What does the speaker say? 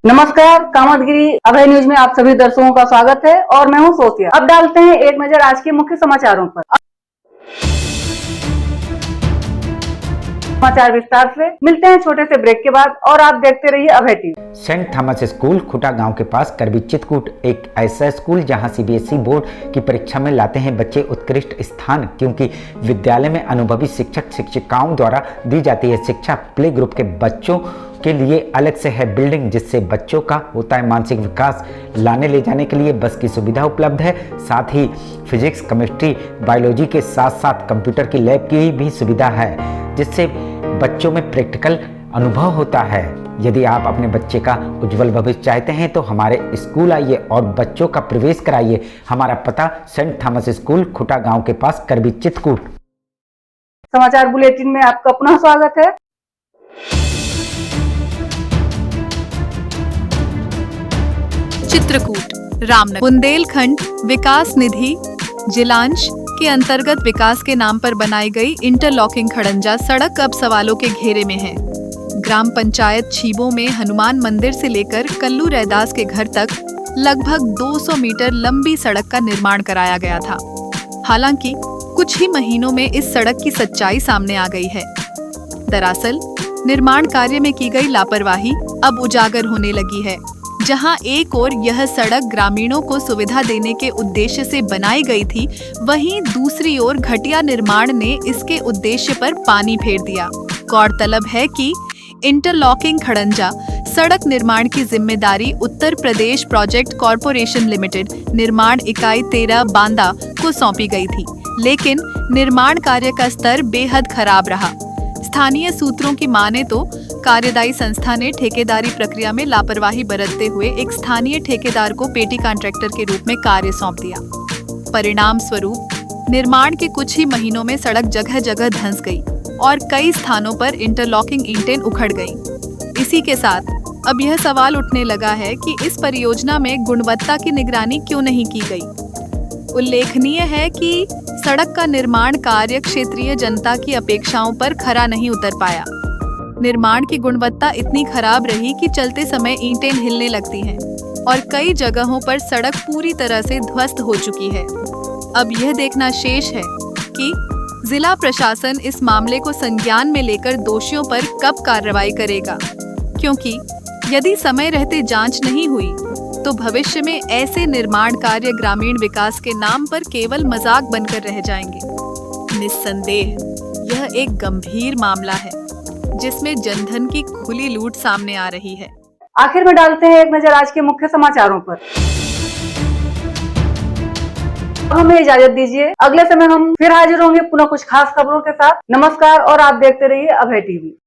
नमस्कार, कामतगिरी अभय न्यूज में आप सभी दर्शकों का स्वागत है और मैं हूं सोफिया। अब डालते हैं एक नजर आज के मुख्य समाचारों पर। समाचार विस्तार से मिलते हैं छोटे से ब्रेक के बाद और आप देखते रहिए अभय टीवी। सेंट थॉमस स्कूल खुटा गांव के पास करबी चित्रकूट एक ऐसा स्कूल जहां सीबीएसई बोर्ड की परीक्षा में लाते हैं बच्चे उत्कृष्ट स्थान, क्योंकि विद्यालय में अनुभवी शिक्षक शिक्षिकाओं द्वारा दी जाती है शिक्षा। प्ले ग्रुप के बच्चों के लिए अलग से है बिल्डिंग, जिससे बच्चों का होता है मानसिक विकास। लाने ले जाने के लिए बस की सुविधा उपलब्ध है, साथ ही फिजिक्स, केमिस्ट्री, बायोलॉजी के साथ साथ कंप्यूटर की लैब की भी सुविधा है, जिससे बच्चों में प्रैक्टिकल अनुभव होता है। यदि आप अपने बच्चे का उज्जवल भविष्य चाहते हैं तो हमारे स्कूल आइए और बच्चों का प्रवेश कराइए। हमारा पता सेंट थॉमस स्कूल खुटा गांव के पास करबी चित्रकूट। समाचार बुलेटिन में आपका पुनः स्वागत है। चित्रकूट रामनगर बुंदेलखंड विकास निधि जिलांश के अंतर्गत विकास के नाम पर बनाई गई इंटरलॉकिंग खड़ंजा सड़क अब सवालों के घेरे में है। ग्राम पंचायत छीबों में हनुमान मंदिर से लेकर कल्लू रैदास के घर तक लगभग 200 मीटर लंबी सड़क का निर्माण कराया गया था। हालांकि कुछ ही महीनों में इस सड़क की सच्चाई सामने आ गई है। दरअसल निर्माण कार्य में की गई लापरवाही अब उजागर होने लगी है। जहां एक ओर यह सड़क ग्रामीणों को सुविधा देने के उद्देश्य से बनाई गई थी, वहीं दूसरी ओर घटिया निर्माण ने इसके उद्देश्य पर पानी फेर दिया। गौरतलब है कि इंटरलॉकिंग खड़ंजा सड़क निर्माण की जिम्मेदारी Uttar Pradesh project corporation limited निर्माण इकाई 13 बांदा को सौंपी गई थी, लेकिन निर्माण कार्य का स्तर बेहद खराब रहा। स्थानीय सूत्रों की माने तो कार्यदायी संस्था ने ठेकेदारी प्रक्रिया में लापरवाही बरतते हुए एक स्थानीय ठेकेदार को पेटी कॉन्ट्रैक्टर के रूप में कार्य सौंप दिया। परिणाम स्वरूप निर्माण के कुछ ही महीनों में सड़क जगह जगह धंस गई और कई स्थानों पर इंटरलॉकिंग ईंटें उखड़ गईं। इसी के साथ अब यह सवाल उठने लगा है कि इस परियोजना में गुणवत्ता की निगरानी क्यों नहीं की गई। उल्लेखनीय है कि सड़क का निर्माण कार्य क्षेत्रीय जनता की अपेक्षाओं पर खरा नहीं उतर पाया। निर्माण की गुणवत्ता इतनी खराब रही कि चलते समय ईंटें हिलने लगती हैं और कई जगहों पर सड़क पूरी तरह से ध्वस्त हो चुकी है। अब यह देखना शेष है कि जिला प्रशासन इस मामले को संज्ञान में लेकर दोषियों पर कब कार्रवाई करेगा, क्योंकि यदि समय रहते जांच नहीं हुई तो भविष्य में ऐसे निर्माण कार्य ग्रामीण विकास के नाम पर केवल मजाक बनकर रह जाएंगे। निस्संदेह यह एक गंभीर मामला है जिसमें जनधन की खुली लूट सामने आ रही है। आखिर में डालते हैं एक नजर आज के मुख्य समाचारों पर। हमें इजाजत दीजिए, अगले समय हम फिर हाजिर होंगे पुनः कुछ खास खबरों के साथ। नमस्कार और आप देखते रहिए अभय टीवी।